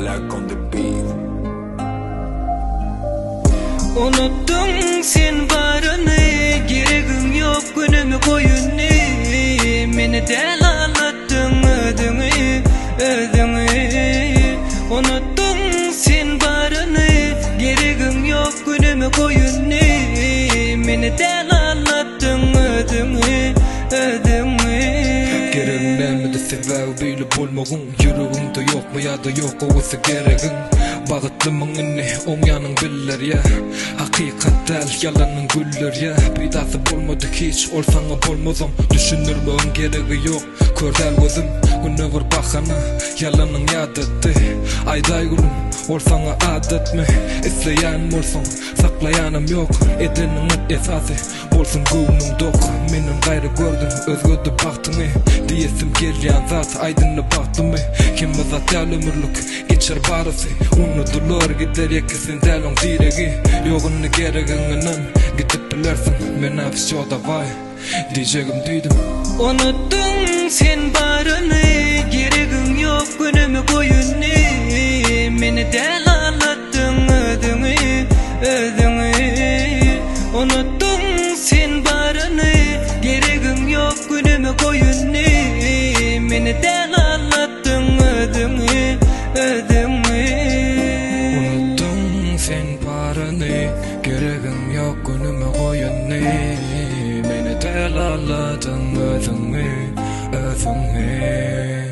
Balak on the beat. Unuttun sen barını, geregin yok günümü koyunu. Meni del anlattın ödünü, ödünü. Unuttun sen barını, geregin yok günümü koyunu. Meni del anlattın ödünü, ödünü. Gereğimden de sebep bile bulmağın Yüreğimde yok mu ya da yok olsa gereğin Bağıtlımın ne onyanın biller ya Hakikat del yalanın güller ya Bidası bulmadık hiç olsana bulmazım Düşünürmün gereği yok Kördel gözüm günü var bakana Yalanın yadetti Ayday gülüm olsana adet mi İsteyen olsun saklayanım yok Edenin esası olsun gönlüm dok Menin gayrı gördüm özgördü baktını Diyesim gelyan zat aydınlı baktımı Kim zat yal ömürlük geçer barısı Unutulur gider yekesin delon diregi Yoğunlu gereğinden gidip bilersin Men afis yoda vay diyeceğim duydum Unuttun sen barını, geregin yok günümü koyunu. Meni del anlattın ödünü, ödünü. Unuttun sen barını, geregin yok günümü koyunu. Meni del anlattın ödünü, ödünü. Unuttun sen barını gereğin yok günümü koyunu Meni del anlattın ödünü, ödünü.